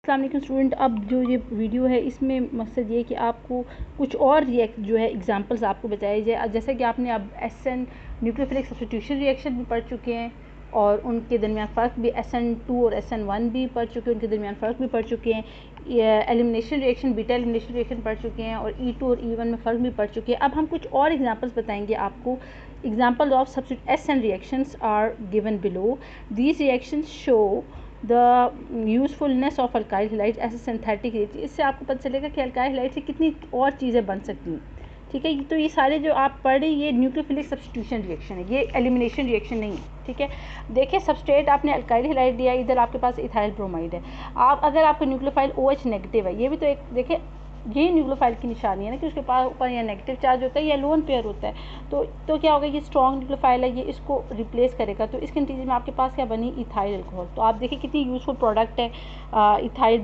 अस्सलाम वालेकुम स्टूडेंट। अब जो ये वीडियो है इसमें मकसद ये कि आपको कुछ और जो है एग्जांपल्स आपको बताए जाए। जैसे कि आपने अब SN न्यूक्लियोफिलिक सब्स्टिट्यूशन रिएक्शन भी पढ़ चुके हैं और उनके दरमियान फ़र्क भी SN2 और SN1 भी पढ़ चुके हैं, उनके दरमियान फ़र्क भी पढ़ चुके हैं। Elimination reaction, beta elimination reaction पढ़ चुके हैं और E2 और E1 में फ़र्क भी पढ़ चुके हैं। अब हम कुछ और एग्जांपल्स बताएंगे आपको। Example of substitute SN reactions are given below. These reactions show the usefulness of alkyl halide as a synthetic reaction. इससे आपको पता चलेगा कि अल्काइल हैलाइड से कितनी और चीज़ें बन सकती हैं। ठीक है, तो ये सारे जो आप पढ़ रहे ये न्यूक्लियोफिलिक सब्स्टिट्यूशन रिएक्शन है, ये एलिमिनेशन रिएक्शन नहीं है। ठीक है, देखिए सबस्ट्रेट आपने अल्काइल हैलाइड दिया, इधर आपके पास इथाइल ब्रोमाइड है। आप अगर आपका न्यूक्लियोफाइल OH नेगेटिव है, ये भी तो एक देखिए यही न्यूक्लियोफाइल की निशानी है ना कि उसके पास ऊपर या नेगेटिव चार्ज होता है या लोन पेयर होता है। तो क्या होगा, ये स्ट्रॉन्ग न्यूक्लियोफाइल है, ये इसको रिप्लेस करेगा। तो इसके नतीजे में आपके पास क्या बनी, इथाइल अल्कोहल। तो आप देखिए कितनी यूजफुल प्रोडक्ट है इथाइल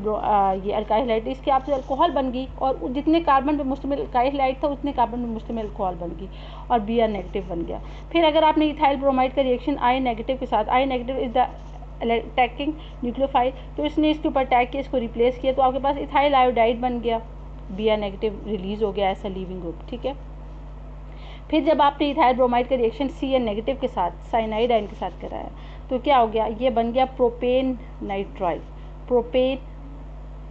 ये अल्काइल हैलाइड। इसके आपसे अल्कोहल बन गई और जितने कार्बन पे मुश्तमिल अल्काइल हैलाइड था उतने कार्बन पे मुश्तमिल अल्कोहल बन गई और Br नेगेटिव बन गया। फिर अगर आपने इथाइल ब्रोमाइड का रिएक्शन I नेगेटिव के साथ, I negative is the attacking nucleophile, तो इसने इसके ऊपर अटैक किया, इसको रिप्लेस किया, तो आपके पास इथाइल आयोडाइड बन गया, Br नेगेटिव रिलीज हो गया ऐसा लीविंग ग्रुप। ठीक है, फिर जब आपने इथाइल ब्रोमाइड का रिएक्शन Cn नेगेटिव के साथ साइनाइड आयन के साथ कराया तो क्या हो गया, ये बन गया प्रोपेन नाइट्राइल। प्रोपेन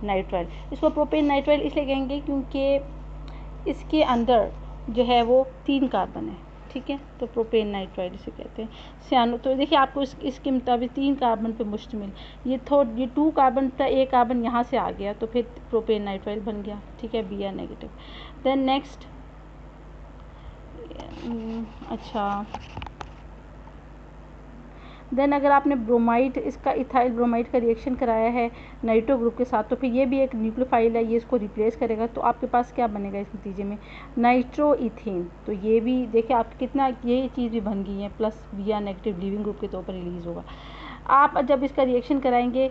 नाइट्राइल, इसको प्रोपेन नाइट्राइल इसलिए कहेंगे क्योंकि इसके अंदर जो है वो 3 कार्बन है। ठीक है, तो प्रोपेन नाइट्राइल इसे कहते हैं। सियानो, तो देखिए आपको इसके मुताबिक 3 कार्बन पे मुश्तमिल, ये 2 कार्बन था, एक कार्बन यहाँ से आ गया तो फिर प्रोपेन नाइट्राइल बन गया। ठीक है, Br नेगेटिव। देन नेक्स्ट अच्छा, देन अगर आपने ब्रोमाइड इसका इथाइल ब्रोमाइड का रिएक्शन कराया है नाइट्रो ग्रुप के साथ, तो फिर ये भी एक न्यूक्लियोफाइल है, ये इसको रिप्लेस करेगा, तो आपके पास क्या बनेगा इस नतीजे में, नाइट्रो इथेन। तो ये भी देखिए आप कितना ये चीज़ भी बन गई है, plus Br negative leaving group के तौर पर रिलीज़ होगा। आप जब इसका रिएक्शन कराएंगे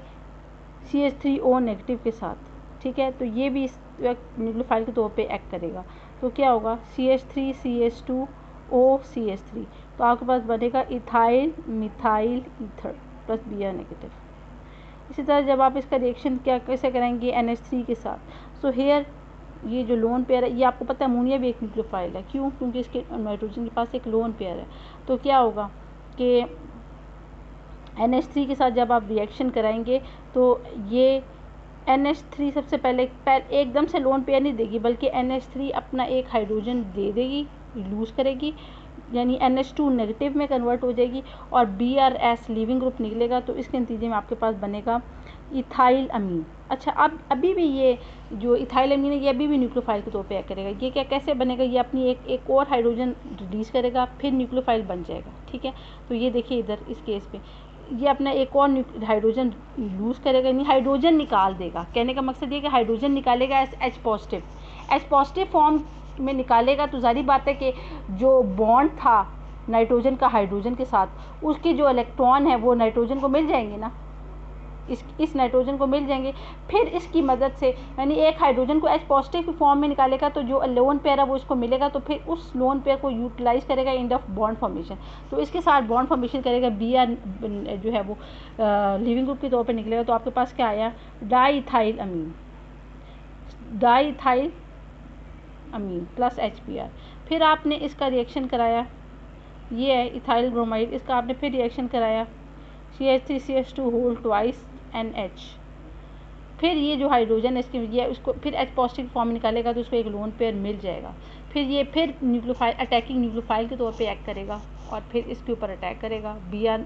CH3O नेगेटिव के साथ, ठीक है, तो ये भी इस न्यूक्लियोफाइल के तौर पे एक्ट करेगा। तो क्या होगा, CH3 CH2O CH3, तो आपके पास बनेगा ethyl methyl ether plus Br negative. इसी तरह जब आप इसका रिएक्शन क्या कैसे करेंगे NH3 के साथ, सो हेयर ये जो लोन पेयर है, ये आपको पता है अमोनिया भी एक न्यूक्लियोफाइल है, क्यों, क्योंकि इसके नाइट्रोजन के पास एक लोन पेयर है। तो क्या होगा कि NH3 के साथ जब आप रिएक्शन कराएंगे तो ये NH3 सबसे पहले एकदम से लोन पेयर नहीं देगी, बल्कि NH3 अपना एक हाइड्रोजन दे देगी, लूज़ करेगी, यानी NH2 नेगेटिव में कन्वर्ट हो जाएगी और BrS लीविंग ग्रुप निकलेगा। तो इसके नतीजे में आपके पास बनेगा इथाइल अमीन। अच्छा, अब अभी भी ये जो इथाइल अमीन है ये अभी भी न्यूक्लियोफाइल के तौर पे एक्ट करेगा। ये क्या कैसे बनेगा, ये अपनी एक और हाइड्रोजन रिलीज़ करेगा, फिर न्यूक्लियोफाइल बन जाएगा। ठीक है, तो ये देखिए इधर इस केस पे ये अपना एक और हाइड्रोजन लूज़ करेगा, यानी हाइड्रोजन निकाल देगा। कहने का मकसद ये कि हाइड्रोजन निकालेगा H पॉजिटिव फॉर्म में निकालेगा। तो जारी बात है कि जो बॉन्ड था नाइट्रोजन का हाइड्रोजन के साथ, उसके जो इलेक्ट्रॉन है वो नाइट्रोजन को मिल जाएंगे ना, इस नाइट्रोजन को मिल जाएंगे। फिर इसकी मदद से यानी एक हाइड्रोजन को H पॉजिटिव फॉर्म में निकालेगा, तो जो लोन पेयर है वो इसको मिलेगा, तो फिर उस लोन पेयर को यूटिलाइज करेगा इन द बॉन्ड फॉर्मेशन। तो इसके साथ बॉन्ड फॉर्मेशन करेगा, Br जो है वो लिविंग ग्रुप के तौर पर निकलेगा। तो आपके पास क्या आया, डाईइथाइल अमीन प्लस HBr। फिर आपने इसका रिएक्शन कराया, ये है इथाइल ब्रोमाइड, इसका आपने फिर रिएक्शन कराया CH3 CH2 whole twice NH। फिर ये जो हाइड्रोजन है इसके ये उसको फिर H पॉजिटिव फॉर्म निकालेगा, तो उसको एक लोन पेयर मिल जाएगा। फिर ये फिर न्यूक्लियोफाइल अटैकिंग न्यूक्लियोफाइल के तौर पे एक्ट करेगा और फिर इसके ऊपर अटैक करेगा, Br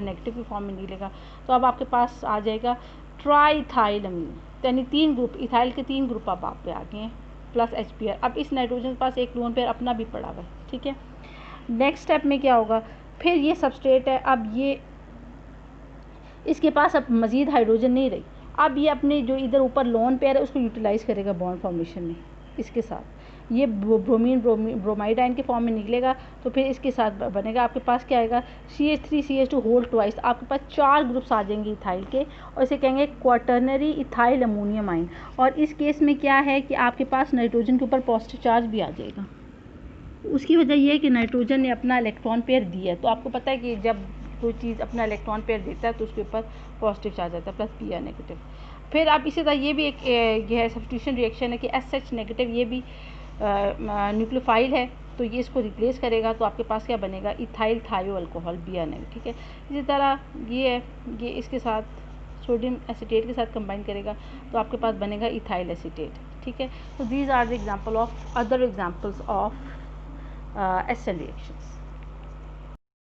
नेगेटिव की फॉर्म में निकलेगा। तो अब आपके पास आ जाएगा ट्राईइथाइल अमीन, यानी 3 ग्रुप, इथाइल के 3 ग्रुप अब आप पे आ गए हैं प्लस HBr। अब इस नाइट्रोजन के पास एक लोन पेयर अपना भी पड़ा हुआ है। ठीक है, नेक्स्ट स्टेप में क्या होगा, फिर ये सबस्ट्रेट है, अब ये इसके पास अब मज़ीद हाइड्रोजन नहीं रही, अब ये अपने जो इधर ऊपर लोन पेयर है उसको यूटिलाइज़ करेगा बॉन्ड फॉर्मेशन में। इसके साथ ये ब्रोमाइड आयन के फॉर्म में निकलेगा, तो फिर इसके साथ बनेगा आपके पास क्या आएगा, CH3 CH2 होल ट्वाइस। आपके पास 4 ग्रुप्स आ जाएंगे इथाइल के और इसे कहेंगे क्वाटर्नरी इथाइल अमोनियम आयन। और इस केस में क्या है कि आपके पास नाइट्रोजन के ऊपर पॉजिटिव चार्ज भी आ जाएगा। उसकी वजह यह है कि नाइट्रोजन ने अपना इलेक्ट्रॉन पेयर दिया है। तो आपको पता है कि जब कोई चीज़ अपना इलेक्ट्रॉन पेयर देता है तो उसके ऊपर पॉजिटिव चार्ज आता है प्लस Br नेगेटिव। फिर आप इसी तरह ये भी एक ये है सब्स्टिट्यूशन रिएक्शन है कि SH नेगेटिव, ये भी न्यूक्लियोफाइल है, तो ये इसको रिप्लेस करेगा, तो आपके पास क्या बनेगा, इथाइल थायो अल्कोहल BN, ठीक है। इसी तरह ये है, ये इसके साथ सोडियम एसीटेट के साथ कंबाइन करेगा, तो आपके पास बनेगा इथाइल एसीटेट, ठीक है। तो these are the example of other examples of acid reactions.